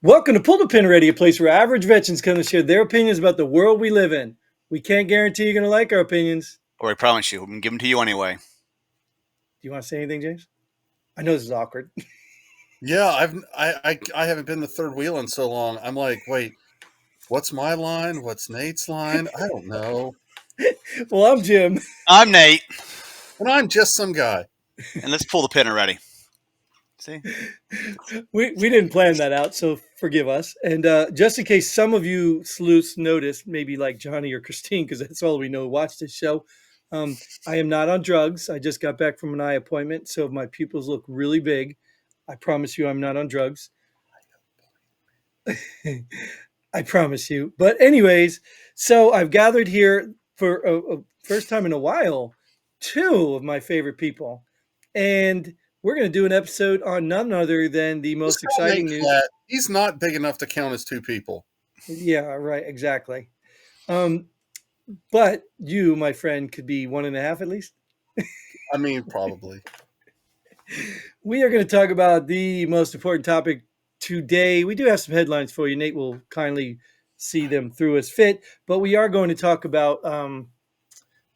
Welcome to Pull the Pin Ready, a place where average veterans come to share their opinions about the world we live in. We can't guarantee you're going to like our opinions. Or I promise you, I'm going to give them to you anyway. Do you want to say anything, James? I know this is awkward. Yeah, I haven't been the third wheel in so long. I'm like, wait, what's my line? What's Nate's line? I don't know. Well, I'm Jim. I'm Nate. And I'm just some guy. And let's pull the pin already. See? We didn't plan that out, so forgive us. And just in case some of you sleuths noticed, maybe like Johnny or Christine, because that's all we know, watch this show. I am not on drugs. I just got back from an eye appointment, so if my pupils look really big, I promise you I'm not on drugs. I promise you. But anyways, so I've gathered here for a first time in a while, two of my favorite people. And we're going to do an episode on none other than the most exciting news. He's not big enough to count as two people. Yeah, right. Exactly. But you, my friend, could be one and a half at least. I mean, probably. We are going to talk about the most important topic today. We do have some headlines for you. Nate will kindly see them through as fit, but we are going to talk about the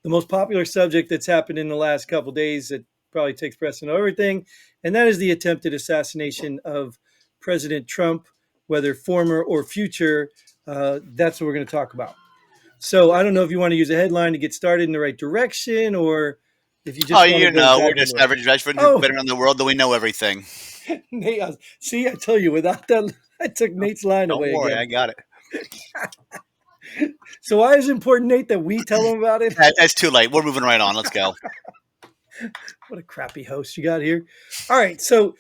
most popular subject that's happened in the last couple of days that probably takes precedent over everything, and that is the attempted assassination of President Trump, whether former or future. That's what we're going to talk about. So I don't know if you want to use a headline to get started in the right direction, or if you just we're just average veterans. We've been around the world, that we know everything. Nate, see, I tell you, without that, I took Nate's line away. Don't worry, again. I got it. So why is it important, Nate, that we tell them about it? That's too late. We're moving right on. Let's go. What a crappy host you got here. All right, so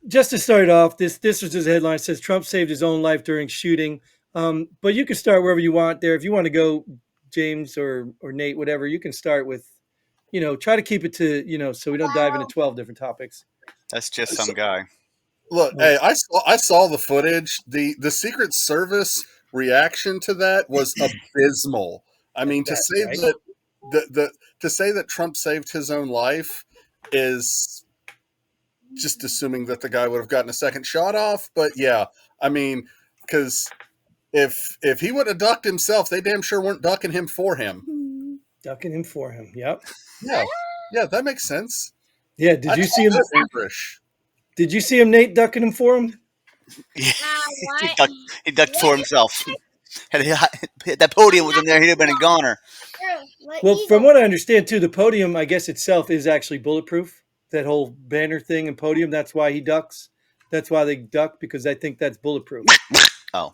just to start off, this was just a headline. It says Trump saved his own life during shooting. But you can start wherever you want there. If you want to go, James or Nate, whatever, you can start with, try to keep it to, so we don't dive into 12 different topics. That's just some guy. Look, hey, I saw the footage. The Secret Service reaction to that was abysmal. I mean, to say that Trump saved his own life is just assuming that the guy would have gotten a second shot off. But yeah, I mean, because if he would have ducked himself, they damn sure weren't ducking him for him. Ducking him for him. Yep. Yeah, that makes sense. Yeah. Did you see him? Did you see him, Nate, ducking him for him? Yeah. He ducked for himself. Had that podium was in there, he'd have been a goner. Well, from what I understand, too, the podium, I guess itself is actually bulletproof. That whole banner thing and podium, that's why he ducks. That's why they duck, because I think that's bulletproof. Oh.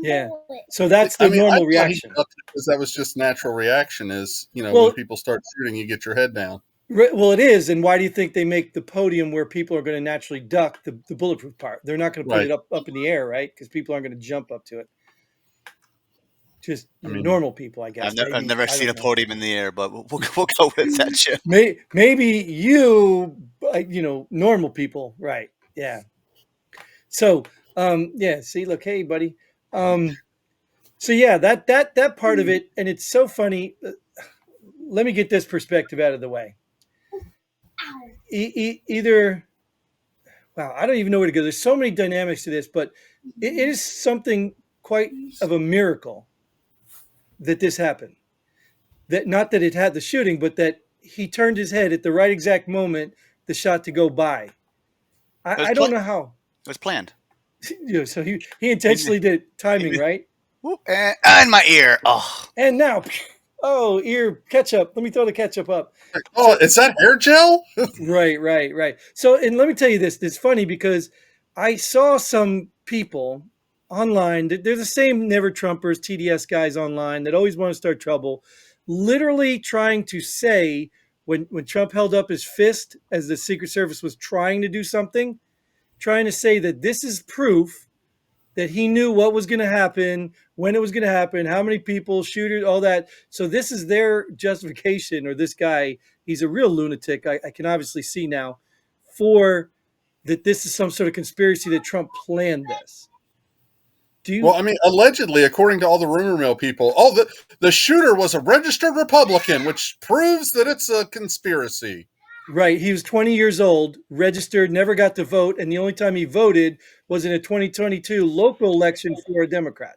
Yeah. So that's the normal reaction. Because that was just natural reaction is, when people start shooting, you get your head down. Well, it is. And why do you think they make the podium where people are going to naturally duck the bulletproof part? They're not going to put it up in the air, right? Because people aren't going to jump up to it. Just normal people, I guess. I've never seen a podium in the air, but we'll go with that shit. Maybe you, normal people, right? Yeah. So, see, look, hey, buddy. So yeah, that part of it, and it's so funny. Let me get this perspective out of the way. Either, wow, I don't even know where to go. There's so many dynamics to this, but it is something quite of a miracle that this happened. That not that it had the shooting, but that he turned his head at the right exact moment, the shot to go by. I don't know how. It was planned. So he intentionally did timing, right? And my ear. Oh. And now, ear ketchup. Let me throw the ketchup up. Oh, is that hair gel? Right. So, and let me tell you this. It's funny because I saw some people online. They're the same Never Trumpers, TDS guys online that always want to start trouble, literally trying to say when Trump held up his fist as the Secret Service was trying to do something, trying to say that this is proof that he knew what was going to happen, when it was going to happen, how many people, shooters, all that. So this is their justification, or this guy, he's a real lunatic. I can obviously see now for that this is some sort of conspiracy that Trump planned this. Well, I mean, allegedly, according to all the rumor mill people, the shooter was a registered Republican, which proves that it's a conspiracy. Right. He was 20 years old, registered, never got to vote, and the only time he voted was in a 2022 local election for a Democrat.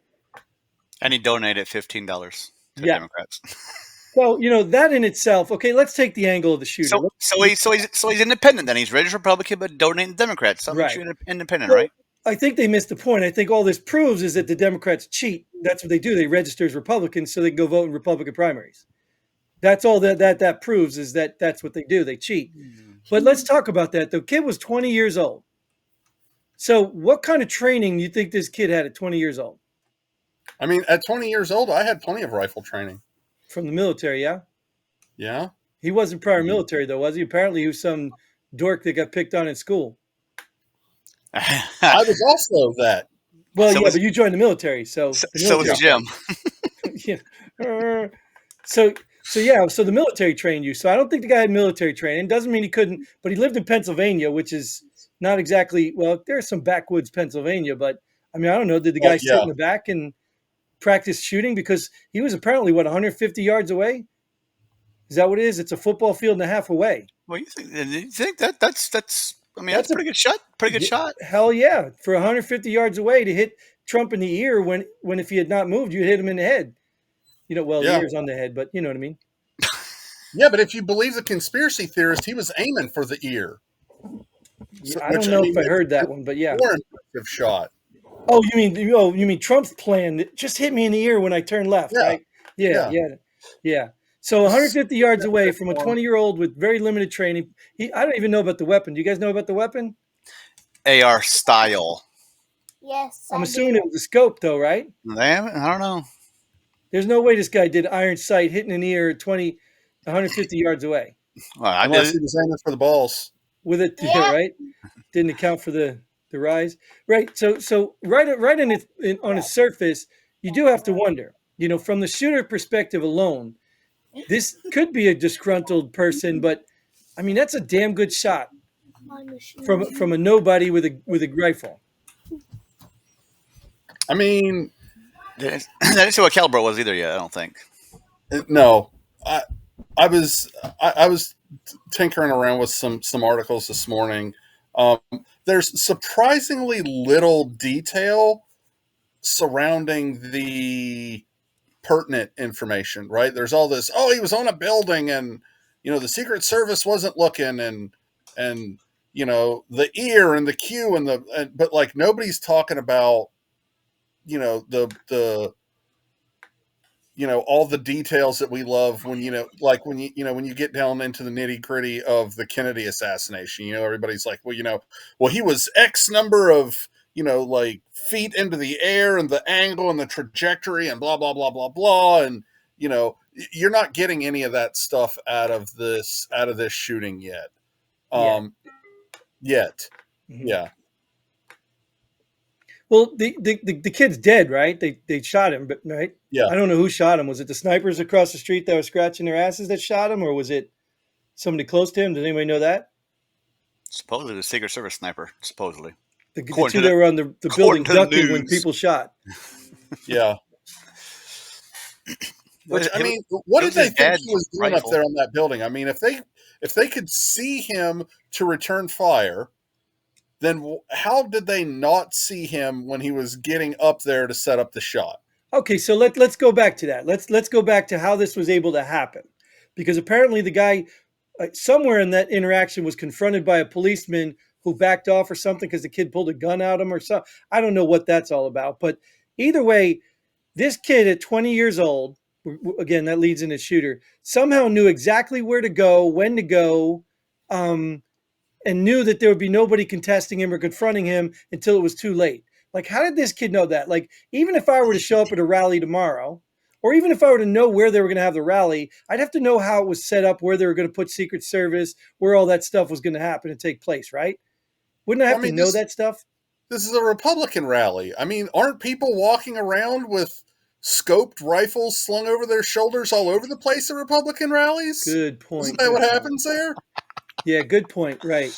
And he donated $15 to Yeah. Democrats. So, that in itself, okay, let's take the angle of the shooter. So he's independent then. He's registered Republican but donating to Democrats. So that makes Right. you independent, Well, right? I think they missed the point. I think all this proves is that the Democrats cheat. That's what they do. They register as Republicans so they can go vote in Republican primaries. That's all that proves is that that's what they do. They cheat. But let's talk about that. The kid was 20 years old. So, what kind of training do you think this kid had at 20 years old? I mean, at 20 years old, I had plenty of rifle training. From the military, yeah? Yeah. He wasn't prior Mhm. military, though, was he? Apparently, he was some dork that got picked on in school. I was also that. Well, so yeah, was but you joined the military, so the so was military Yeah. Jim. trained. Yeah. So yeah, so the military trained you. So I don't think the guy had military training. Doesn't mean he couldn't, but he lived in Pennsylvania, which is not exactly well. There's some backwoods Pennsylvania, but I mean, I don't know. Did the Well, guy sit yeah. in the back and practice shooting because he was apparently what 150 yards away? Is that what it is? It's a football field and a half away. Well, you think that's I mean that's That's a a pretty good shot. Pretty good shot. hell yeah for 150 yards away to hit Trump in the ear when if he had not moved, you hit him in the head. Well, the Yeah. ear's on the head, but you know what I mean. Yeah, but if you believe the conspiracy theorist, he was aiming for the ear. Yeah, So, I which, don't I know mean, if I heard it's that one, but yeah. more impressive shot. Oh, you mean Trump's plan that just hit me in the ear when I turned left, Yeah. right? Yeah, Yeah. yeah, yeah. So 150 yards away from a Um, 20-year-old with very limited training. I don't even know about the weapon. Do you guys know about the weapon? AR style. Yes, I'm I assuming it do. was a scope, though, right? I don't know. There's no way this guy did iron sight hitting an ear 150 yards away Well, I unless did. he was aiming for the balls. with it, yeah, Yeah. right? Didn't account for the rise, right? So right on its surface, you do have to wonder, from the shooter perspective alone, this could be a disgruntled person, but I mean that's a damn good shot from a nobody with a rifle. I mean, I didn't see what caliber it was either yet. I don't think. no. I I was tinkering around with some articles this morning. Um, there's surprisingly little detail surrounding the pertinent information, right? There's all this, oh, he was on a building and the Secret Service wasn't looking and the ear and the Q but like nobody's talking about the all the details that we love when like when you get down into the nitty gritty of the Kennedy assassination. Everybody's like, well, he was X number of like feet into the air and the angle and the trajectory and blah blah blah blah blah, and you're not getting any of that stuff out of this shooting yet. Yeah. um Yet. Mhm. Yeah. Well, the kid's dead, right? They shot him, but right. Yeah. I don't know who shot him. Was it the snipers across the street that were scratching their asses that shot him, or was it somebody close to him? Does anybody know that? Supposedly the Secret Service sniper. Supposedly, The according two to that the were on the according building to the ducking when news. people shot. Yeah. Which, I It was, mean, what it did was they his think he dad's was doing up rifle. there on that building? I mean, if they could see him to return fire, then how did they not see him when he was getting up there to set up the shot? Okay, so let's go back to that. Let's go back to how this was able to happen, because apparently the guy somewhere in that interaction was confronted by a policeman who backed off or something because the kid pulled a gun at him or something. I don't know what that's all about, but either way, this kid at 20 years old, again, that leads into shooter, somehow knew exactly where to go, when to go, um, and knew that there would be nobody contesting him or confronting him until it was too late. Like, how did this kid know that? Like, even if I were to show up at a rally tomorrow, or even if I were to know where they were going to have the rally, I'd have to know how it was set up, where they were going to put Secret Service, where all that stuff was going to happen and take place, right? Wouldn't I Well, have I to mean, know this that stuff? this is a Republican rally. I mean, aren't people walking around with scoped rifles slung over their shoulders all over the place at Republican rallies? Good Isn't point. that Good what point. happens there? Yeah, good point. Right.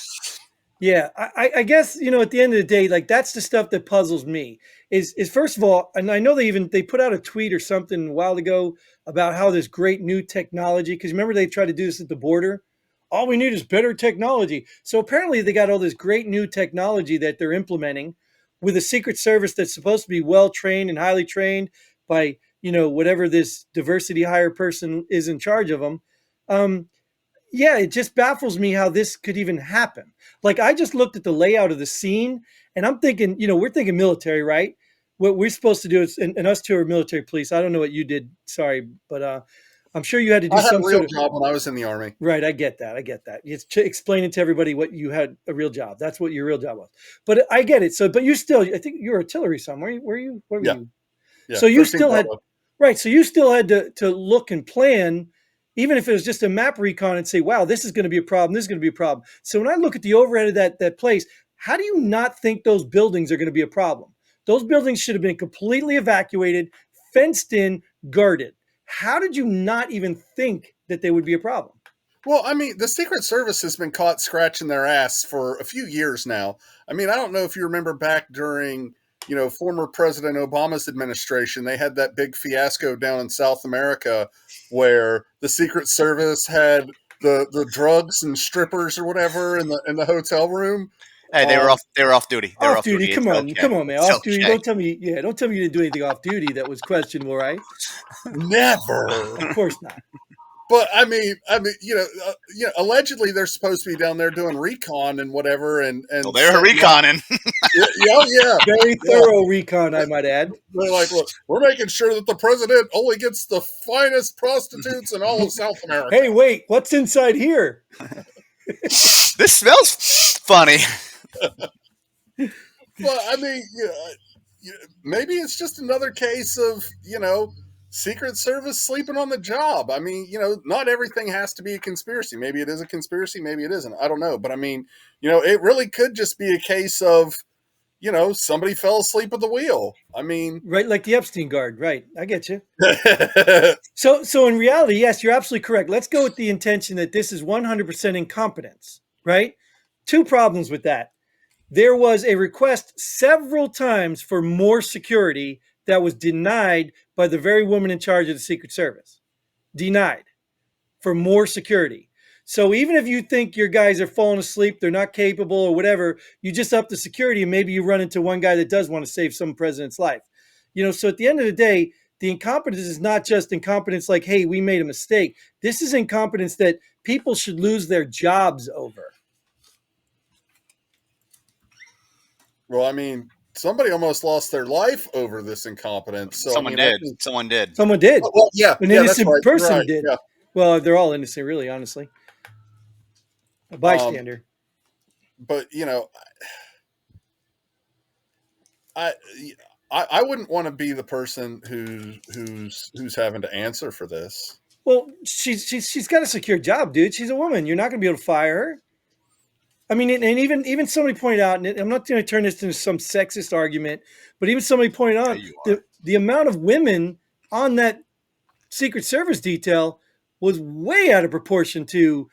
Yeah, I guess at the end of the day, like that's the stuff that puzzles me. Is first of all, and I know they put out a tweet or something a while ago about how this great new technology. Because remember they tried to do this at the border, all we need is better technology. So apparently they got all this great new technology that they're implementing with a Secret Service that's supposed to be well trained and highly trained by, whatever this diversity hire person is in charge of them. Um, yeah, it just baffles me how this could even happen. Like, I just looked at the layout of the scene and I'm thinking, we're thinking military, right? What we're supposed to do is, and us two are military police. I don't know what you did, sorry, but I'm sure you had to I do had a some real sort of. job when I was in the Army. Right, I get that. I get that. It's explaining to everybody what you had a real job. That's what your real job was. But I get it. So, but you still, I think you were artillery somewhere. Were you? What were Yeah, you? yeah, So you 13 still had, Bravo. right. So you still had to look and plan, even if it was just a map recon and say, wow, this is going to be a problem. This is going to be a problem. So when I look at the overhead of that place, how do you not think those buildings are going to be a problem? Those buildings should have been completely evacuated, fenced in, guarded. How did you not even think that they would be a problem? Well, I mean, the Secret Service has been caught scratching their ass for a few years now. I mean, I don't know if you remember back during, former President Obama's administration, they had that big fiasco down in South America where the Secret Service had the drugs and strippers or whatever in the hotel room. Hey, they were Um, off. They were off duty. They were Off off duty, duty. It's okay. come on, man. It's Off duty. okay. Don't tell me, yeah, don't tell me you didn't do anything off duty that was questionable, right? Never. Of course not. But allegedly they're supposed to be down there doing recon and whatever, Well, and they were setting up. reconning. Yeah, yeah, yeah, Very yeah. thorough recon, I might add. They're like, look, we're making sure that the president only gets the finest prostitutes in all of South America. Hey, wait, what's inside here? This smells funny. But I mean, maybe it's just another case of Secret Service sleeping on the job. I mean, not everything has to be a conspiracy. Maybe it is a conspiracy, maybe it isn't. I don't know. But I mean, it really could just be a case of, somebody fell asleep at the wheel. I mean, Right, like the Epstein guard. Right, I get you. So in reality, yes, you're absolutely correct. Let's go with the intention that this is 100% incompetence, right? Two problems with that. There was a request several times for more security that was denied by the very woman in charge of the Secret Service. Denied for more security. So even if you think your guys are falling asleep, they're not capable or whatever, you just up the security and maybe you run into one guy that does want to save some president's life. So at the end of the day, the incompetence is not just incompetence like, hey, we made a mistake. This is incompetence that people should lose their jobs over. well, I mean, somebody almost lost their life over this incompetence. So Someone I did. mean, Someone did. Someone did. well, yeah, An yeah, that's innocent right. You're person right. did. Yeah. Well, they're all innocent, really, honestly. A Um, bystander. but I I wouldn't want to be the person who's having to answer for this. Well, she's got a secure job, dude. She's a woman. You're not going to be able to fire her. I mean, and even somebody pointed out, and I'm not going to turn this into some sexist argument, but even somebody pointed Yeah, out you are. the amount of women on that Secret Service detail was way out of proportion to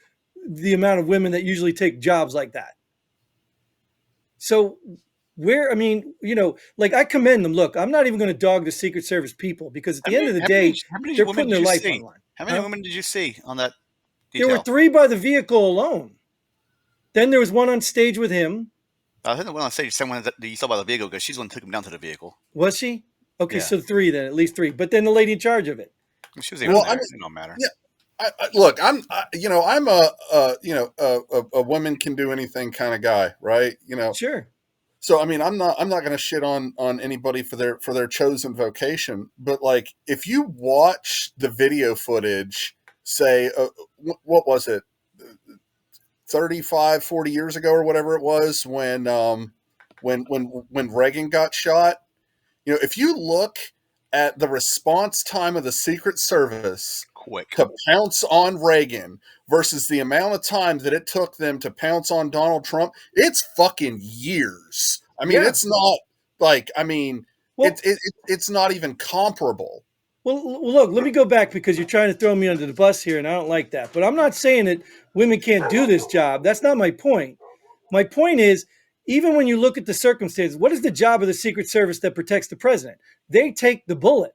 the amount of women that usually take jobs like that. So I mean, like I commend them. Look, I'm not even going to dog the Secret Service people because at the end of the day, How many they're women putting did their you life see? on line. How many Huh? women did you see on that There were detail? 3 by the vehicle alone. Then there was one on stage with him. I think the one on stage, someone that you saw by the vehicle, because she's the one who took him down to the vehicle. Was she? Okay, Yeah, so 3 then, at least 3. But then the lady in charge of it. she was I even don't Well, know. I there. mean, It don't matter. yeah. Look, I'm a woman can do anything kind of guy, right? Sure. So I mean, I'm not going to shit on anybody for their chosen vocation, but like if you watch the video footage, say, what was it, 35, 40 years ago or whatever it was when Reagan got shot, if you look at the response time of the Secret Service Quick. to pounce on Reagan versus the amount of time that it took them to pounce on Donald Trump, it's fucking years. I mean, Yeah. it's not like, I mean, Well, it's not even comparable. look, let me go back because you're trying to throw me under the bus here, and I don't like that. But I'm not saying that women can't do this job. That's not my point. My point is, even when you look at the circumstances, what is the job of the Secret Service that protects the president? They take the bullet.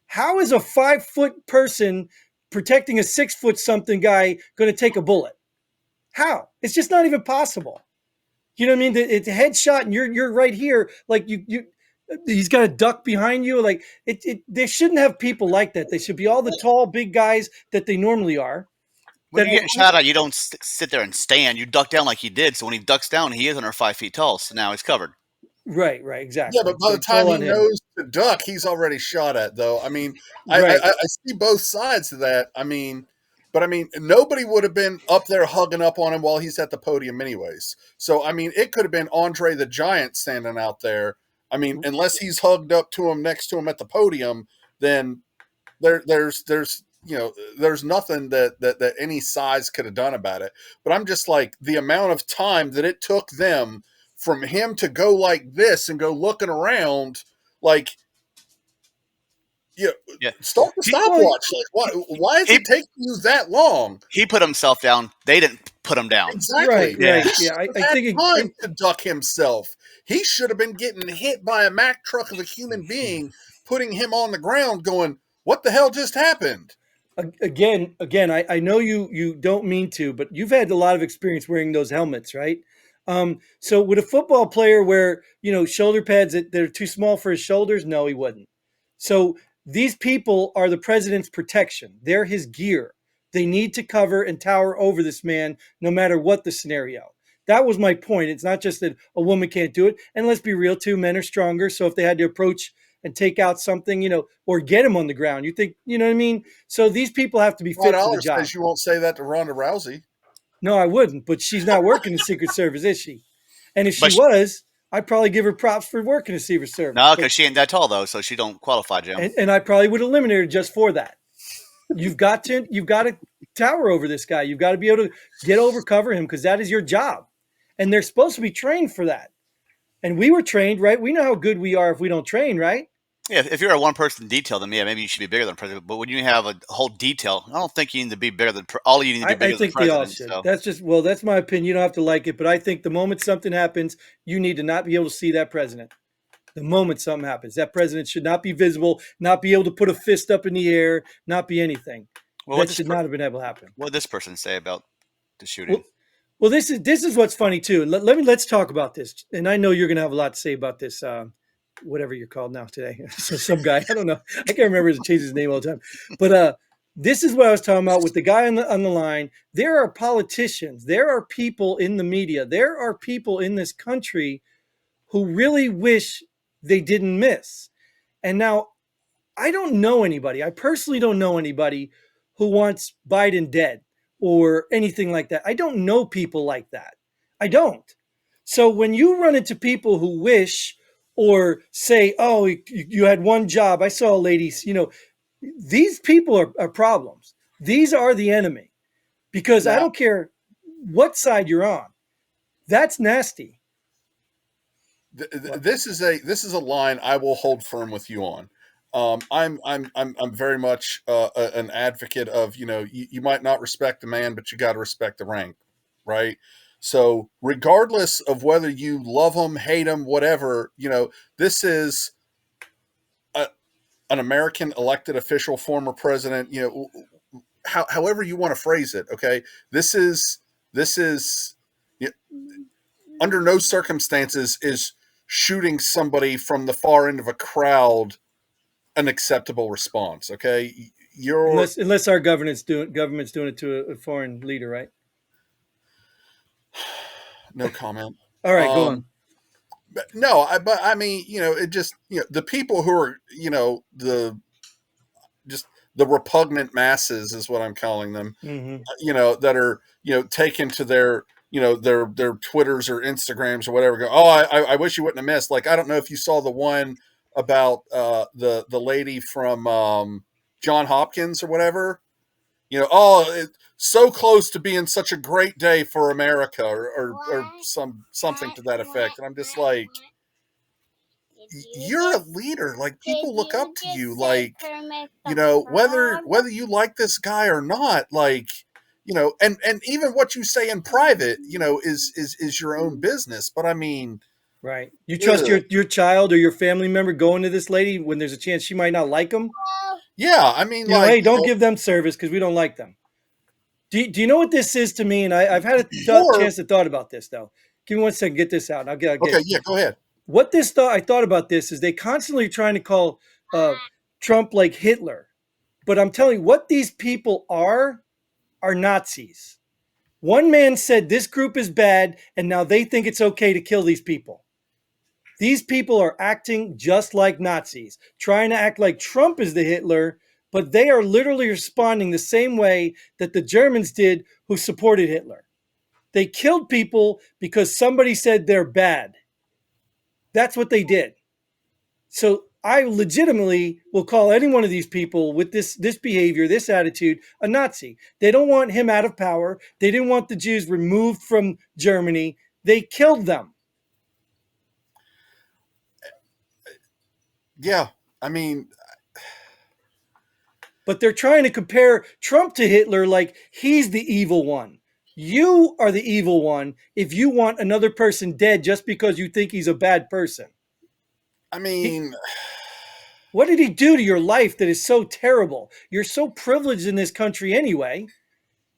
How is a 5-foot person protecting a 6-foot something guy going to take a bullet? How? It's just not even possible. You know what I mean? It's a headshot, and you're right here. Like he's got a duck behind you. Like they shouldn't have people like that. They should be all the tall, big guys that they normally are. When That you're getting shot at, you don't sit there and stand. You duck down like he did. So when he ducks down, he is under 5 feet tall. So now he's covered. right, Yeah, exactly. but by So the it's all time he on him. knows to duck, he's already shot at. Though I mean, Right. I see both sides of that. I mean, but I mean, nobody would have been up there hugging up on him while he's at the podium, anyways. So I mean, it could have been Andre the Giant standing out there. I mean, unless he's hugged up to him next to him at the podium, then there's there's nothing that any size could have done about it. But I'm just like, the amount of time that it took them from him to go like this and go looking around, like, Yeah. start the He, Well, stopwatch. Like, why is he, it taking you that long? he put himself down. They didn't put him down. right, Exactly. Yeah. He right. should Yeah, I, have I had think time to duck himself. He should have been getting hit by a Mack truck of a human being, putting him on the ground, going, "What the hell just happened?" again, I know you don't mean to, but you've had a lot of experience wearing those helmets, right? So would a football player wear, shoulder pads that are too small for his shoulders? No, he wouldn't. So these people are the president's protection. They're his gear. They need to cover and tower over this man no matter what the scenario. That was my point. It's not just that a woman can't do it. And let's be real, too, men are stronger. So if they had to approach and take out something, or get him on the ground, you think, you know what I mean? So these people have to be Five fit for the dollars job. says you won't say that to Ronda Rousey. No, I wouldn't, but she's not working the Secret Service, is she? And if she But was, I'd probably give her props for working the Secret Service. no, But because she ain't that tall though, so she don't qualify, Jim. and I probably would eliminate her just for that. You've got to tower over this guy. You've got to be able to get over cover him because that is your job. And they're supposed to be trained for that. And we were trained, right? We know how good we are if we don't train, right? Yeah, if you're a one-person detail, then yeah, maybe you should be bigger than the president. But when you have a whole detail, I don't think you need to be bigger than all. You need to be I bigger than the think they all president. should. So That's my opinion. You don't have to like it, but I think the moment something happens, you need to not be able to see that president. The moment something happens, that president should not be visible, not be able to put a fist up in the air, not be anything. well, That should not have been able to happen. what did this person say about the shooting? Well, well, this is what's funny too. Let's talk about this. And I know you're going to have a lot to say about this. Whatever you're called now today, so some guy, I don't know, I can't remember. He changes his name all the time. But this is what I was talking about with the guy on the line. There are politicians. There are people in the media. There are people in this country who really wish they didn't miss. And now I don't know anybody. I personally don't know anybody who wants Biden dead or anything like that. I don't know people like that. I don't. So when you run into people who wish or say, oh, you had one job, I saw a lady, these people are problems. These are the enemy because I Now, don't care what side you're on. That's nasty. What? this is a line I will hold firm with you on. I'm very much an advocate of, you might not respect the man, but you got to respect the rank, right? So regardless of whether you love him, hate him, whatever, this is an American elected official, former president, however you want to phrase it. Okay, this is under no circumstances is shooting somebody from the far end of a crowd an acceptable response. Okay, you're Unless our government's doing it to a foreign leader, right? no comment. All right, go on. Um, but I mean, it just, the people who are, just the repugnant masses is what I'm calling them. Hmm. That are, taken to their, their Twitters or Instagrams or whatever. Go, oh, I wish you wouldn't have missed. Like, I don't know if you saw the one about the lady from John Hopkins or whatever. So close to being such a great day for America, or something to that effect. And I'm just like, you're a leader. Like, people look up to you. Like, whether you like this guy or not, like, and even what you say in private, is your own business. But I mean, Right. You trust ugh. your child or your family member going to this lady when there's a chance she might not like them? Yeah, I mean, Hey, like, don't give them service because we don't like them. Do you know what this is to me? And I've had a Or chance to thought about this though. Give me 1 second, get this out. And I'll okay, get yeah, go ahead. what this thought. I thought about this is they constantly trying to call Trump like Hitler, but I'm telling you, what these people are Nazis. One man said this group is bad, and now they think it's okay to kill these people. These people are acting just like Nazis, trying to act like Trump is the Hitler, but they are literally responding the same way that the Germans did who supported Hitler. They killed people because somebody said they're bad. That's what they did. So I legitimately will call any one of these people with this behavior, this attitude, a Nazi. They don't want him out of power. They didn't want the Jews removed from Germany. They killed them. Yeah, I mean, But they're trying to compare Trump to Hitler like he's the evil one. You are the evil one if you want another person dead just because you think he's a bad person. I He, mean, what did he do to your life that is so terrible? You're so privileged in this country anyway.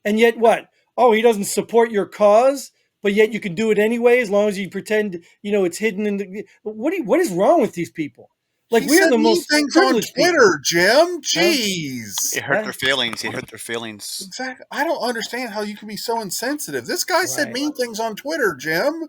And yet what? Oh, he doesn't support your cause, but yet you can do it anyway as long as you pretend, it's hidden in the what is wrong with these people? Like he we are said the mean most things on privileged people, Twitter, Jim. huh? Jeez. It hurt Huh? their feelings. It hurt their feelings. Exactly. I don't understand how you can be so insensitive. This guy said Right. mean things on Twitter, Jim.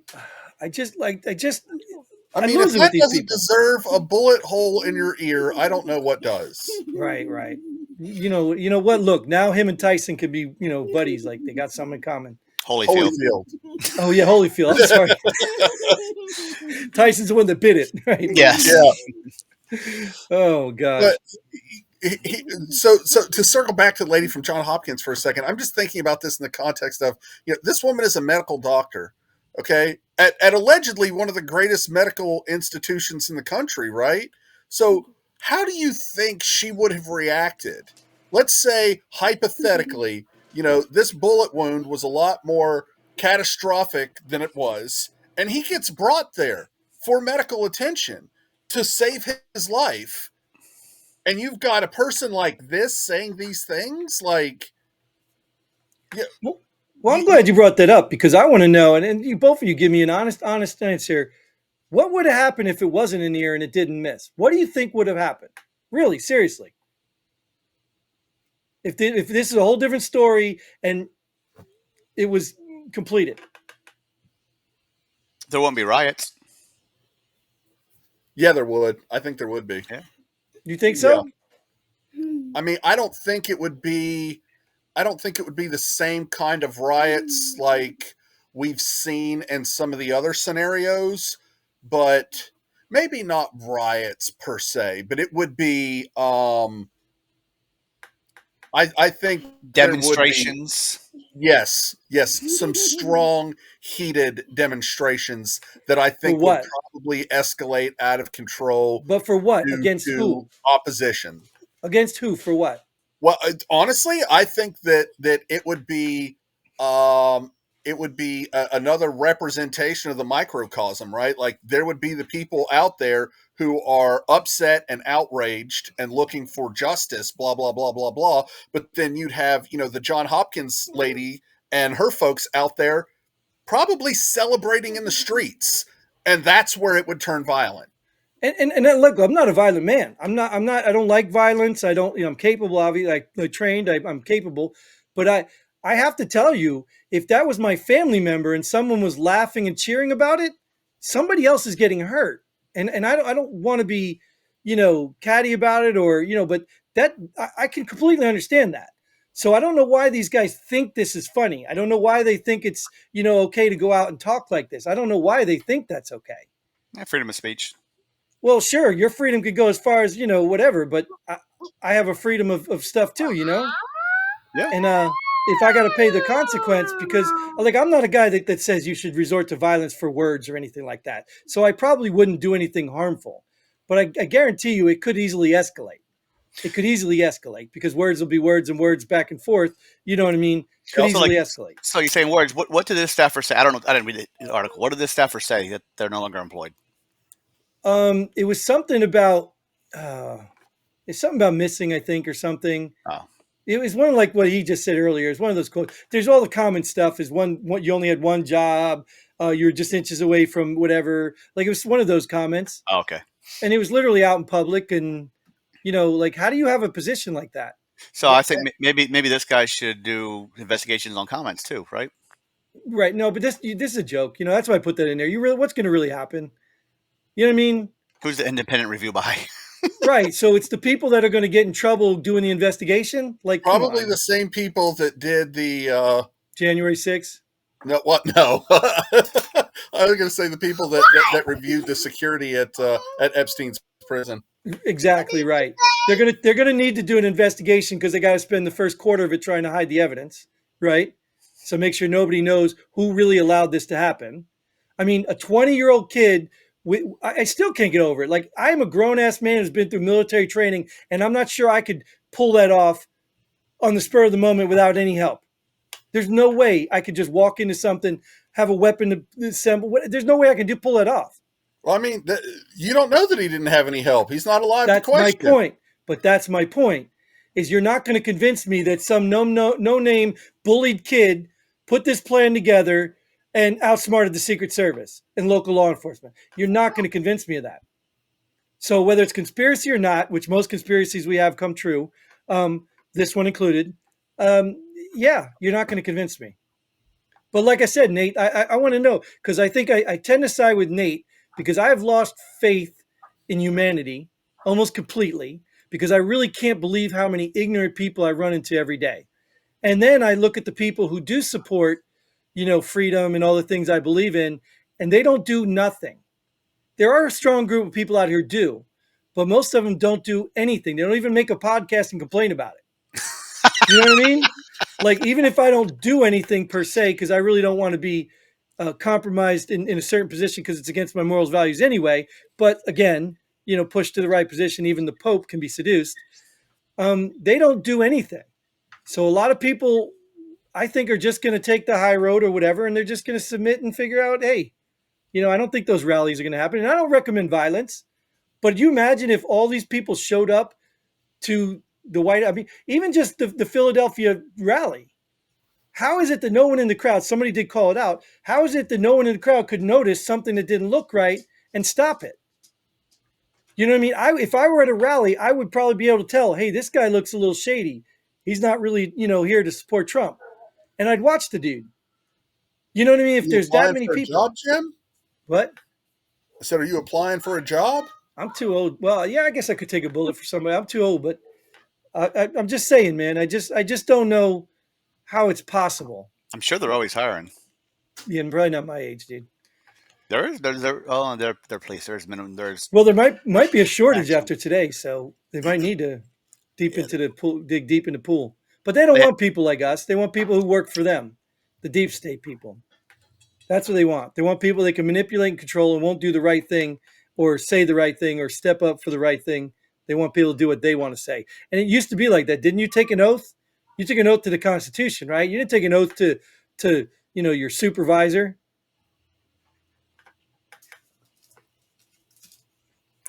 I I'm mean, if losing with that these doesn't people. deserve a bullet hole in your ear, I don't know what does. Right, right. You know what? Look, now him and Tyson could be, buddies. Like they got something in common. Holyfield. Holyfield. Oh yeah, Holyfield. I'm sorry. Tyson's the one that bit it, right? Yes. Yeah, Oh but gosh. so to circle back to the lady from John Hopkins for a second, I'm just thinking about this in the context of this woman is a medical doctor, okay, at allegedly one of the greatest medical institutions in the country, right? So how do you think she would have reacted? Let's say hypothetically, this bullet wound was a lot more catastrophic than it was, and he gets brought there for medical attention to save his life, and you've got a person like this saying these things, like, yeah, Well, you, I'm you, glad you brought that up because I want to know, and you both of you give me an honest answer. What would have happened if it wasn't in the air and it didn't miss? What do you think would have happened? Really, seriously. If this is a whole different story and it was completed, There won't be riots. yeah, there would. I think there would be. Yeah. you think Yeah, so? I mean, I don't think it would be. I don't think it would be the same kind of riots like we've seen in some of the other scenarios, but maybe not riots per se. But it would be. I think there would be. Demonstrations. Yes, yes, some strong, heated demonstrations that I For think would what? probably escalate out of control But for what? due Against to who? opposition. Against who? For what? Well, honestly, I think that it would be another representation of the microcosm, right? Like there would be the people out there who are upset and outraged and looking for justice, blah blah blah blah blah. But then you'd have the John Hopkins lady and her folks out there probably celebrating in the streets, and that's where it would turn violent. And look, I'm not a violent man. I'm not. I don't like violence. I don't. I'm capable. Obviously, I trained. I'm capable, but I have to tell you, if that was my family member and someone was laughing and cheering about it, somebody else is getting hurt, and I don't want to be, catty about it or but that I can completely understand that. So I don't know why these guys think this is funny. I don't know why they think it's okay to go out and talk like this. I don't know why they think that's okay. Yeah, freedom of speech. Well, sure, your freedom could go as far as whatever, but I have a freedom of stuff too, Yeah. and if I got to pay the consequence, because like I'm not a guy that says you should resort to violence for words or anything like that, so I probably wouldn't do anything harmful, but I guarantee you it could easily escalate. It could easily escalate because words will be words and words back and forth. You know what I mean? Could Also, like, easily escalate. so you're saying words. What did this staffer say? I don't know. I didn't read the article. What did this staffer say that they're no longer employed? It was something about. Uh, it's something about missing, I think, or something. Oh. It was one like what he just said earlier. It's one of those quotes. There's all the common stuff. Is one what you only had one job. You're just inches away from whatever. Like it was one of those comments, Oh, okay. and it was literally out in public. And like how do you have a position like that? So I think maybe this guy should do investigations on comments too, right? Right? No, but this is a joke. That's why I put that in there. You really what's going to really happen? You know what I mean? Who's the independent review by? Right. So it's the people that are going to get in trouble doing the investigation. Like Probably the same people that did the January 6th. no, what? No, I was going to say the people that reviewed the security at Epstein's prison. Exactly right. They're gonna need to do an investigation because they got to spend the first quarter of it trying to hide the evidence, right? So make sure nobody knows who really allowed this to happen. I mean, a 20-year-old kid. I still can't get over it. Like I am a grown ass man who's been through military training, and I'm not sure I could pull that off on the spur of the moment without any help. There's no way I could just walk into something, have a weapon to assemble. There's no way I can pull that off. Well, I mean, you don't know that he didn't have any help. He's not alive That's to my question. point. But that's my point. Is you're not going to convince me that some no name bullied kid put this plan together and outsmarted the Secret Service and local law enforcement. You're not going to convince me of that. So whether it's conspiracy or not, which most conspiracies we have come true, this one included, um, yeah, you're not going to convince me. But like I said, Nate, I want to know because I think I tend to side with Nate because I have lost faith in humanity almost completely because I really can't believe how many ignorant people I run into every day. And then I look at the people who do support, freedom and all the things I believe in, and they don't do nothing. There are a strong group of people out here who do, but most of them don't do anything. They don't even make a podcast and complain about it. You know what I mean? Like even if I don't do anything per se, because I really don't want to be compromised in a certain position because it's against my morals, values anyway. But again, pushed to the right position, even the Pope can be seduced. They don't do anything. So a lot of people, I think, are just going to take the high road or whatever, and they're just going to submit and figure out, hey, I don't think those rallies are going to happen, and I don't recommend violence. But you imagine if all these people showed up to the White. I mean, even just the Philadelphia rally. How is it that no one in the crowd, somebody did call it out, how is it that no one in the crowd could notice something that didn't look right and stop it? You know what I mean? If I were at a rally, I would probably be able to tell, hey, this guy looks a little shady. He's not really, here to support Trump. And I'd watch the dude. You know what I mean? If You there's that applying many for a people. job, Jim? What? I said, are you applying for a job? I'm too old. Well, yeah, I guess I could take a bullet for somebody. I'm too old, but I'm just saying, man. I just don't know how it's possible. I'm sure they're always hiring. Yeah, probably not my age, dude. Their place. There's minimum. There's Well, there might be a shortage maximum. after today, so they might need to into the pool, dig deep in the pool. But they don't want people like us. They want people who work for them, the deep state people. That's what they want. They want people they can manipulate and control and won't do the right thing or say the right thing or step up for the right thing. They want people to do what they want to say. And it used to be like that. Didn't you take an oath? You took an oath to the Constitution, right? You didn't take an oath to your supervisor.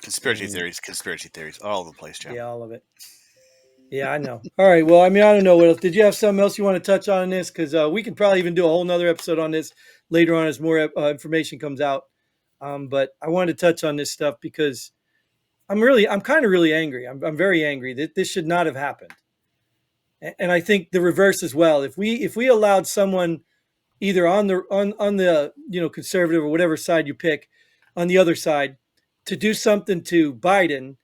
Conspiracy theories, all over the place, Jim. Yeah, all of it. Yeah, I know. All right. Well, I mean, I don't know what else. Did you have something else you want to touch on in this? Because we could probably even do a whole nother episode on this later on as more information comes out. But I wanted to touch on this stuff because I'm kind of really angry. I'm very angry that this should not have happened. And I think the reverse as well. If we allowed someone either on the conservative or whatever side you pick, on the other side, to do something to Biden,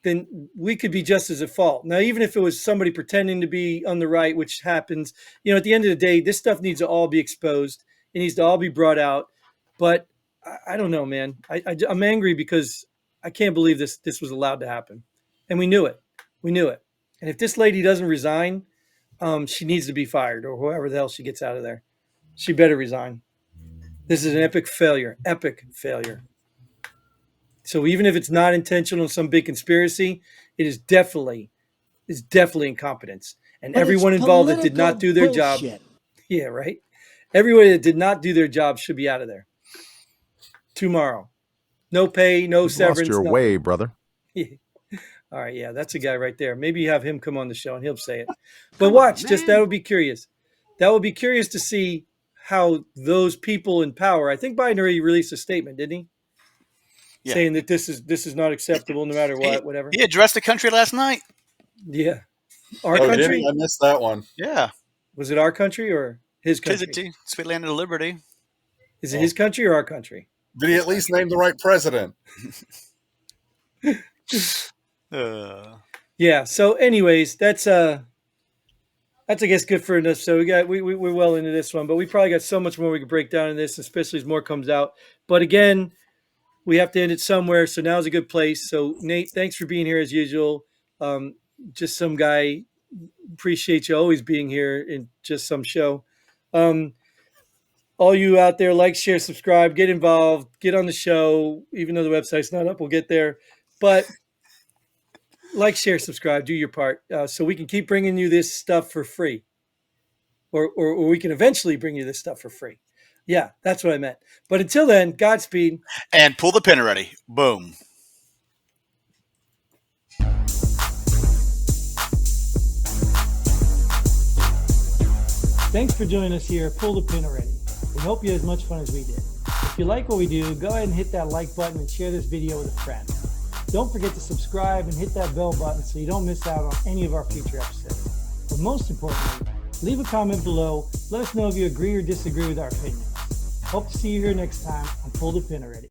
then we could be just as at fault. Now, even if it was somebody pretending to be on the right, which happens, at the end of the day, this stuff needs to all be exposed. It needs to all be brought out. But I don't know, man. I'm angry because I can't believe this was allowed to happen. And we knew it. We knew it. And if this lady doesn't resign, she needs to be fired or whoever the hell she gets out of there. She better resign. This is an epic failure. Epic failure. So even if it's not intentional, some big conspiracy, it is definitely incompetence. And But everyone it's involved that did not do their bullshit. job, yeah, right. Everyone that did not do their job should be out of there tomorrow. No pay, no You've severance. lost your nothing. way, brother. Yeah. All right, yeah, that's a guy right there. Maybe you have him come on the show and he'll say it. But watch, just that would be curious. That would be curious to see how those people in power. I think Biden already released a statement, didn't he? Yeah, Saying that this is not acceptable no matter he what, whatever. he addressed the country last night. Yeah. Our Oh, did he? country? I missed that one. Yeah, Was it our country or his country? Kizzy, sweet land of liberty. Is it Oh. his country or our country? Did he at least name the right president? Yeah. So, anyways, that's I guess good for us. So we're well into this one, but we probably got so much more we could break down in this, especially as more comes out. But again, we have to end it somewhere. So now's a good place. So Nate, thanks for being here as usual. Um, just some guy. Appreciate you always being here in just some show. All you out there, like, share, subscribe, get involved, get on the show. Even though the website's not up, we'll get there. But like, share, subscribe, do your part, so we can keep bringing you this stuff for free, or we can eventually bring you this stuff for free. Yeah, that's what I meant. But until then, Godspeed. And pull the pin already. Boom. Thanks for joining us here. Pull the pin already. We hope you had as much fun as we did. If you like what we do, go ahead and hit that like button and share this video with a friend. Don't forget to subscribe and hit that bell button so you don't miss out on any of our future episodes. But most importantly, leave a comment below. Let us know if you agree or disagree with our opinions. Hope to see you here next time on Pull the Pin Already.